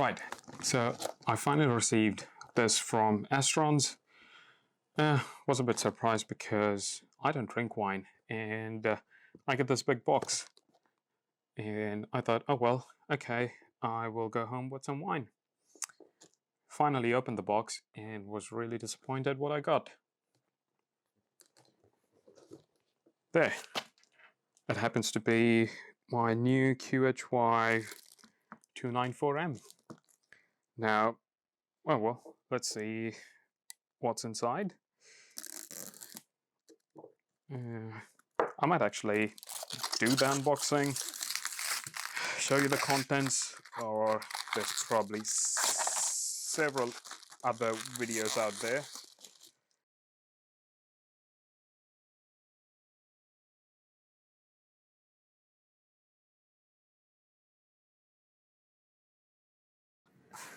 Right, so I finally received this from Astrons. Was a bit surprised because I don't drink wine, and I get this big box. And I thought, oh well, okay, I will go home with some wine. Finally opened the box and was really disappointed what I got. There. It happens to be my new QHY294M. Now, well, let's see what's inside. I might actually do the unboxing, show you the contents, or there's probably several other videos out there.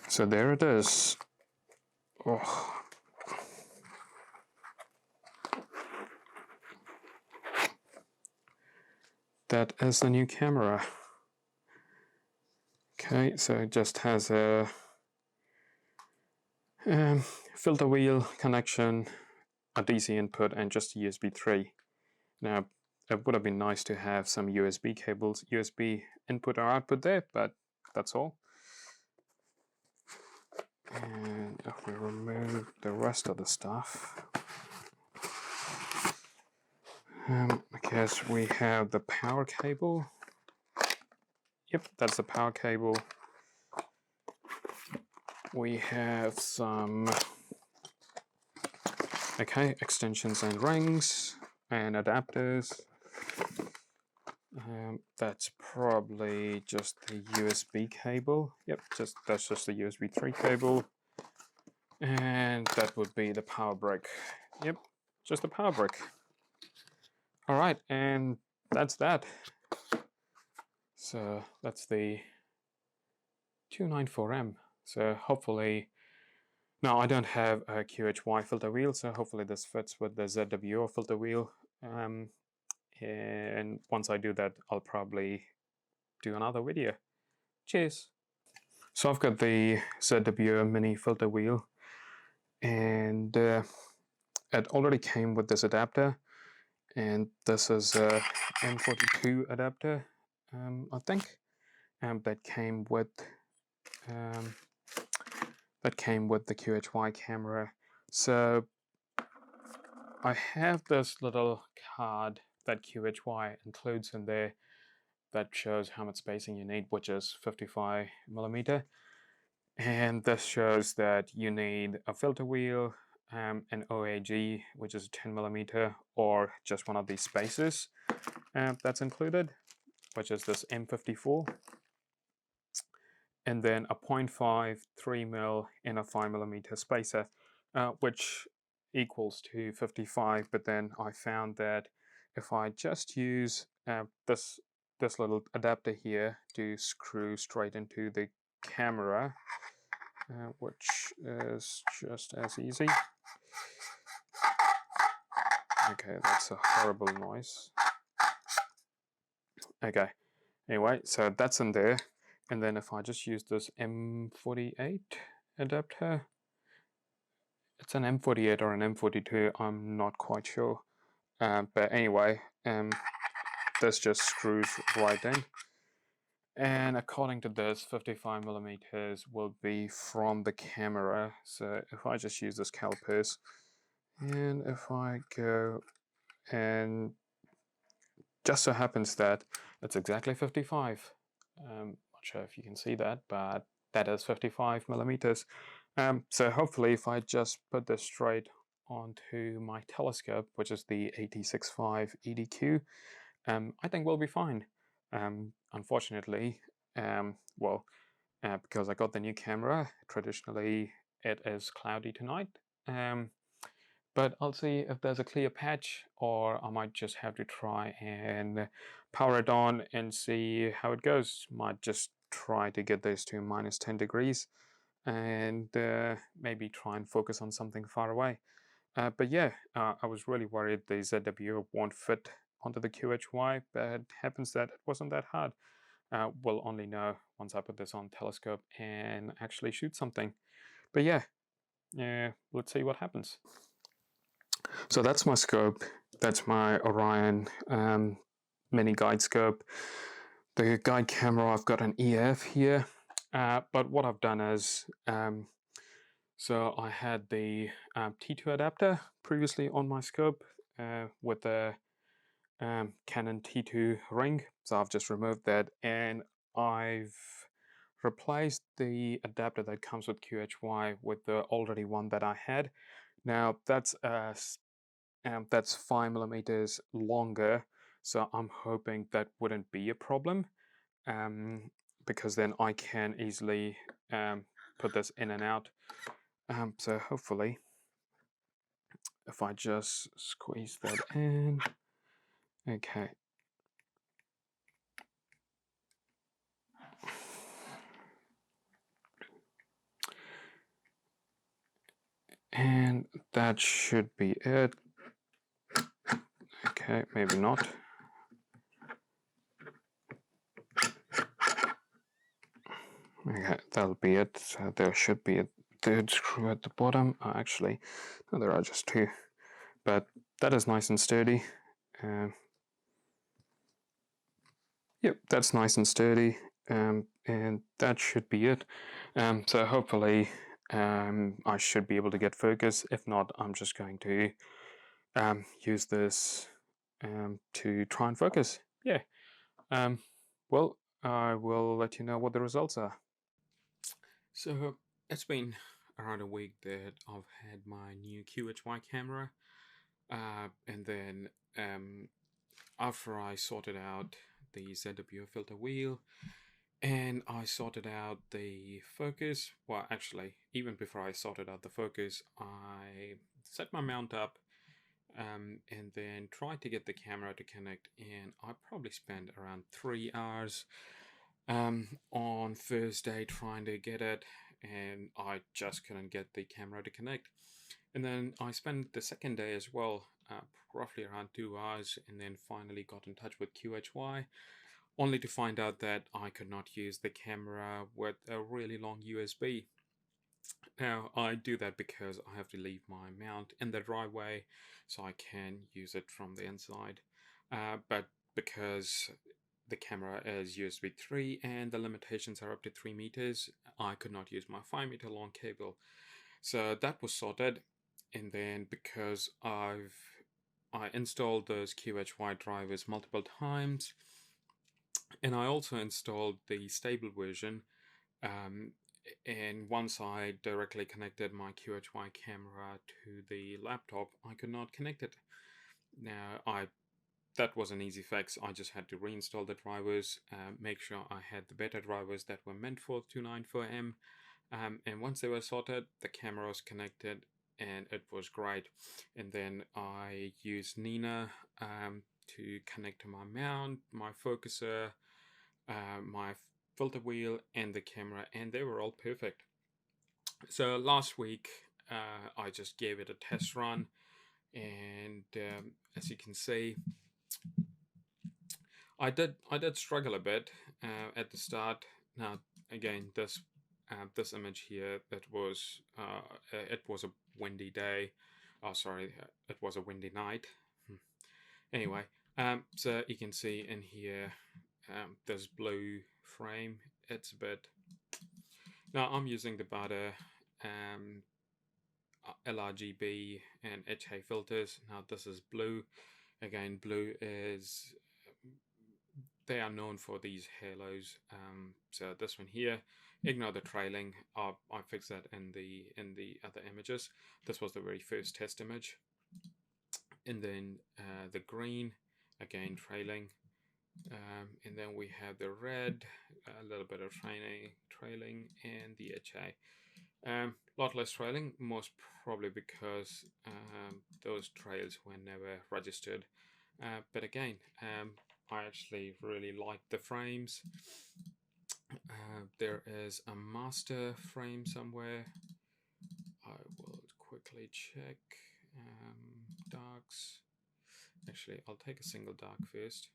So there it is. Oh. That is the new camera. Okay, so it just has a filter wheel connection, a DC input, and just a USB 3. Now, it would have been nice to have some USB cables, USB input or output there, but that's all. And if we remove the rest of the stuff, I guess we have the power cable. Yep, that's the power cable. We have some, extensions and rings and adapters. That's probably just the USB cable. Yep, that's just the USB 3 cable. And that would be the power brick. Yep, just the power brick. All right, and that's that. So that's the 294M. So hopefully, now I don't have a QHY filter wheel, so hopefully this fits with the ZWO filter wheel. And once I do that, I'll probably do another video. Cheers! So I've got the ZWO mini filter wheel, and it already came with this adapter, and this is a M42 adapter, I think, that came with the QHY camera. So I have this little card that QHY includes in there that shows how much spacing you need, which is 55mm. And this shows that you need a filter wheel, an OAG, which is 10mm, or just one of these spacers that's included, which is this M54. And then a 0.5 3mm and a 5mm spacer, which equals to 55. But then I found that if I just use this little adapter here to screw straight into the camera, which is just as easy. Okay, that's a horrible noise. Okay, anyway, so that's in there. And then if I just use this M48 adapter, it's an M48 or an M42, I'm not quite sure. But anyway, this just screws right in. And according to this, 55mm will be from the camera. So if I just use this calipers, and if I go, and just so happens that it's exactly 55. Not sure if you can see that, but that is 55mm. So hopefully if I just put this straight onto my telescope, which is the 86.5 EDQ, I think we'll be fine. Unfortunately, because I got the new camera, traditionally it is cloudy tonight. But I'll see if there's a clear patch, or I might just have to try and power it on and see how it goes. Might just try to get this to minus 10 degrees and maybe try and focus on something far away. But yeah, I was really worried the ZWO won't fit onto the QHY, but it happens that it wasn't that hard. We'll only know once I put this on telescope and actually shoot something. But yeah, let's see what happens. So that's my scope. That's my Orion mini guide scope. The guide camera, I've got an EF here. But what I've done is, so I had the T2 adapter previously on my scope with the Canon T2 ring. So I've just removed that, and I've replaced the adapter that comes with QHY with the already one that I had. Now that's 5 millimeters longer, so I'm hoping that wouldn't be a problem, because then I can easily put this in and out. So hopefully, if I just squeeze that in, okay. And that should be it. Okay, maybe not. Okay, that'll be it. So there should be a third screw at the bottom. Actually, no, there are just two. But that is nice and sturdy. Yep, that's nice and sturdy. And that should be it. So hopefully I should be able to get focus. If not, I'm just going to use this to try and focus. Yeah. Well, I will let you know what the results are. So it's been around a week that I've had my new QHY camera, and then after I sorted out the ZW filter wheel and I sorted out the focus, well, actually, even before I sorted out the focus, I set my mount up and then tried to get the camera to connect, and I probably spent around 3 hours on Thursday trying to get it, and I just couldn't get the camera to connect. And then I spent the second day as well, roughly around 2 hours, and then finally got in touch with QHY, only to find out that I could not use the camera with a really long USB. Now, I do that because I have to leave my mount in the driveway so I can use it from the inside. But because the camera is USB 3 and the limitations are up to 3 meters, I could not use my 5-meter long cable. So that was sorted, and then because I installed those QHY drivers multiple times, and I also installed the stable version, and once I directly connected my QHY camera to the laptop, I could not connect it. Now, that was an easy fix. I just had to reinstall the drivers, make sure I had the better drivers that were meant for 294M, and once they were sorted, the camera was connected and it was great. And then I used Nina to connect to my mount, my focuser, my filter wheel, and the camera, and they were all perfect. So last week I just gave it a test run, and as you can see, I did struggle a bit at the start. Now again, this image here, it was a windy day. Oh, sorry, it was a windy night. Anyway, so you can see in here this blue frame. It's a bit. Now I'm using the Bada LRGB and HA filters. Now this is blue. Again, blue is, they are known for these halos. So this one here, ignore the trailing. I fixed that in the other images. This was the very first test image. And then the green, again trailing. And then we have the red, a little bit of trailing, and the HA. Lot less trailing, most probably because those trails were never registered. But again, I actually really like the frames. There is a master frame somewhere. I will quickly check. Darks. Actually, I'll take a single dark first.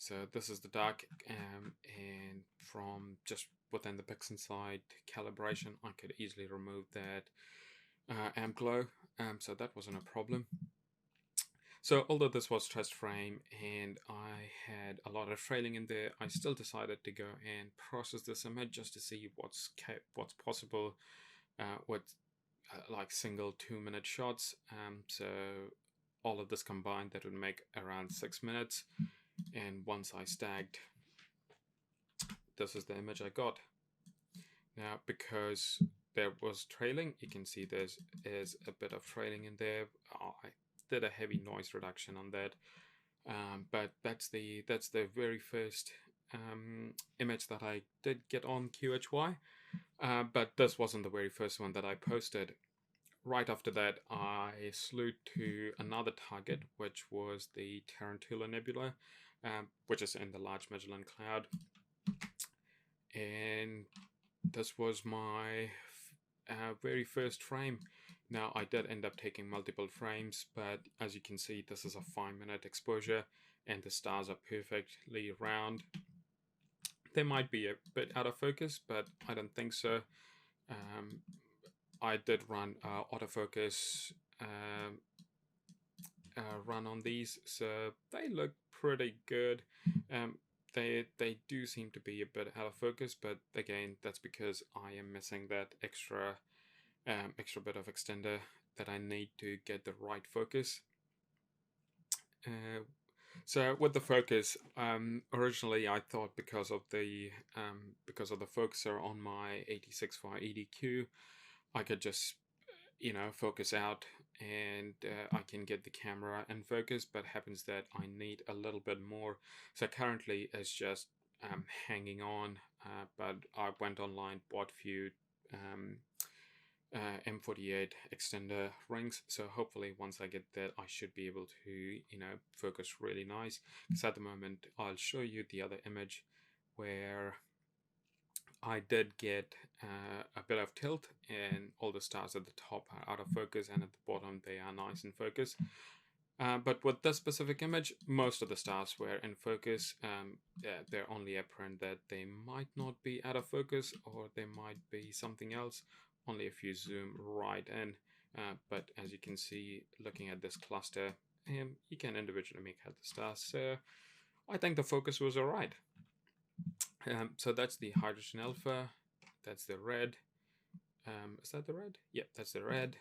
So this is the dark, and from just within the pixel side calibration, I could easily remove that amp glow, so that wasn't a problem. So although this was test frame and I had a lot of trailing in there, I still decided to go and process this image just to see what's possible with like single 2-minute shots. So all of this combined, that would make around 6 minutes. And once I stacked, this is the image I got. Now, because there was trailing, you can see there's a bit of trailing in there. I did a heavy noise reduction on that, but that's the very first image that I did get on QHY. But this wasn't the very first one that I posted. Right after that, I slewed to another target, which was the Tarantula Nebula, which is in the Large Magellan Cloud. And this was my very first frame. Now, I did end up taking multiple frames, but as you can see, this is a 5-minute exposure, and the stars are perfectly round. They might be a bit out of focus, but I don't think so. I did run autofocus run on these, so they look pretty good. They do seem to be a bit out of focus, but again, that's because I am missing that extra bit of extender that I need to get the right focus. So with the focus, originally I thought because of the focuser on my 86.5 EDQ, I could just focus out and I can get the camera in focus, but happens that I need a little bit more. So currently it's just hanging on, but I went online, bought a few M48 extender rings, so hopefully once I get that, I should be able to focus really nice. Because at the moment, I'll show you the other image where I did get a bit of tilt, and all the stars at the top are out of focus, and at the bottom they are nice in focus. But with this specific image, most of the stars were in focus. They're only apparent that they might not be out of focus, or they might be something else, only if you zoom right in. But as you can see, looking at this cluster, you can individually make out the stars. So I think the focus was alright. So that's the hydrogen alpha, that's the red. Is that the red? Yep, that's the red.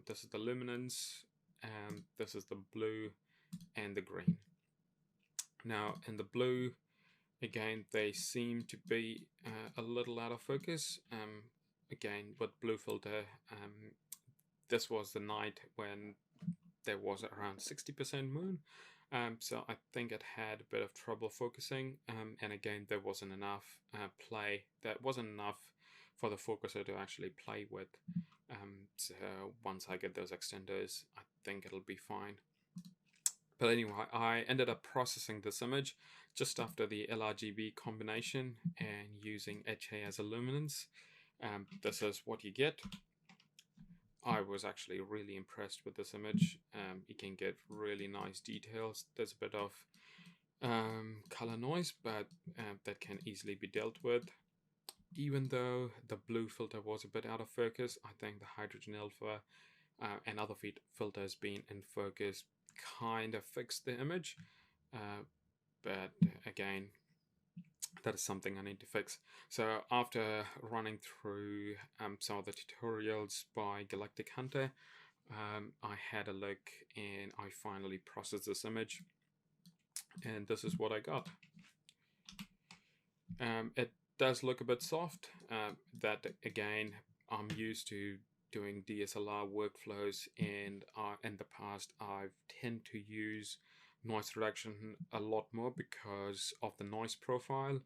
This is the luminance, this is the blue and the green. Now in the blue, again, they seem to be a little out of focus. Again, with blue filter, this was the night when there was around 60% moon. So I think it had a bit of trouble focusing, and again, there wasn't enough play. That wasn't enough for the focuser to actually play with. So once I get those extenders, I think it'll be fine. But anyway, I ended up processing this image just after the LRGB combination and using HA as a luminance. This is what you get. I was actually really impressed with this image. You can get really nice details. There's a bit of color noise, but that can easily be dealt with. Even though the blue filter was a bit out of focus, I think the hydrogen alpha and other filters being in focus kind of fixed the image. But again, that is something I need to fix. So after running through some of the tutorials by Galactic Hunter, I had a look and I finally processed this image, and this is what I got. It does look a bit soft. That again, I'm used to doing DSLR workflows, and in the past I've tend to use noise reduction a lot more because of the noise profile,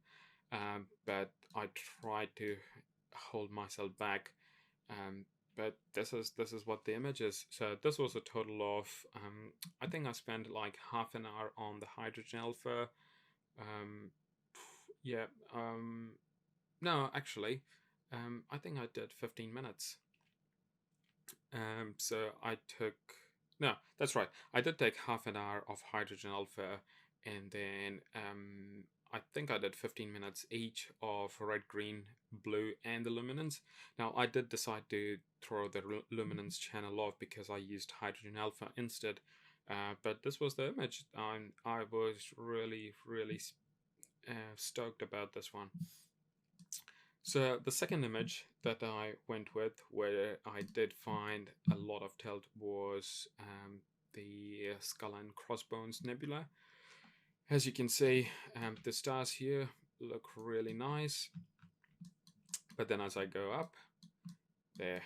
but I tried to hold myself back. But this is what the image is. So this was a total of I think I spent like half an hour on the hydrogen alpha. No, actually, I think I did 15 minutes. So I took, no, that's right. I did take half an hour of hydrogen alpha and then I think I did 15 minutes each of red, green, blue, and the luminance. Now I did decide to throw the luminance channel off because I used hydrogen alpha instead. But this was the image. I was really stoked about this one. So the second image that I went with, where I did find a lot of tilt, was the Skull and Crossbones Nebula. As you can see, the stars here look really nice, but then as I go up, there,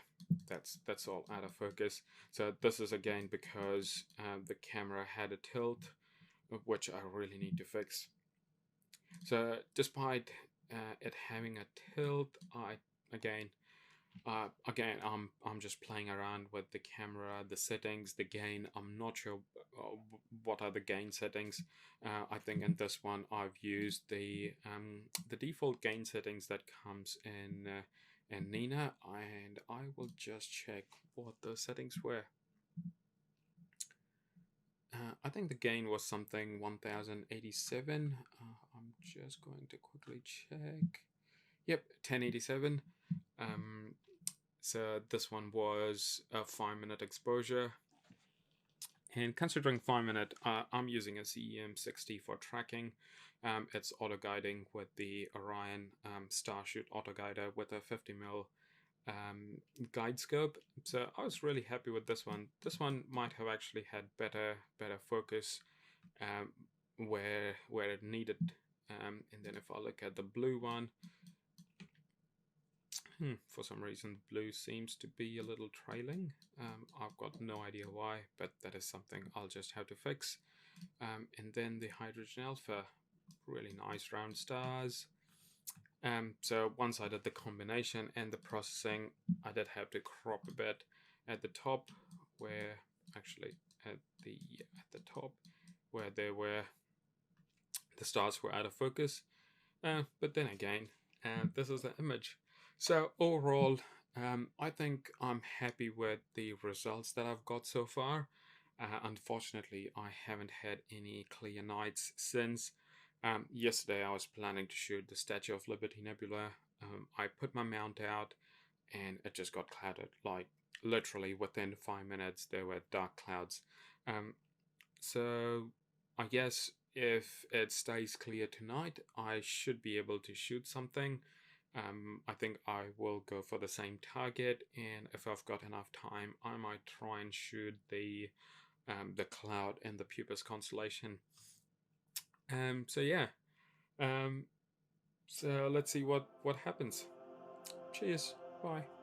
that's all out of focus. So this is again because the camera had a tilt, which I really need to fix. So despite it having a tilt, I'm just playing around with the camera, the settings, the gain. I'm not sure what are the gain settings. I think in this one I've used the default gain settings that comes in Nina, and I will just check what the settings were. I think the gain was something 1087. I'm just going to quickly check. Yep, 1087. So this one was a 5-minute exposure. And considering 5-minute, I'm using a CEM60 for tracking. It's auto-guiding with the Orion Starshoot auto-guider with a 50mm guide scope. So I was really happy with this one. This one might have actually had better focus where it needed. And then if I look at the blue one, for some reason blue seems to be a little trailing. I've got no idea why, but that is something I'll just have to fix. And then the hydrogen alpha, really nice round stars. So once I did the combination and the processing, I did have to crop a bit at the top, where actually at the top where there were the stars were out of focus. But then again, this is the image. So overall, I think I'm happy with the results that I've got so far. Unfortunately, I haven't had any clear nights since. Yesterday, I was planning to shoot the Statue of Liberty Nebula. I put my mount out, and it just got clouded. Like literally within 5 minutes, there were dark clouds. So I guess if it stays clear tonight, I should be able to shoot something. I think I will go for the same target, and if I've got enough time, I might try and shoot the cloud and the Puppis constellation. So yeah, so let's see what happens. Cheers, bye.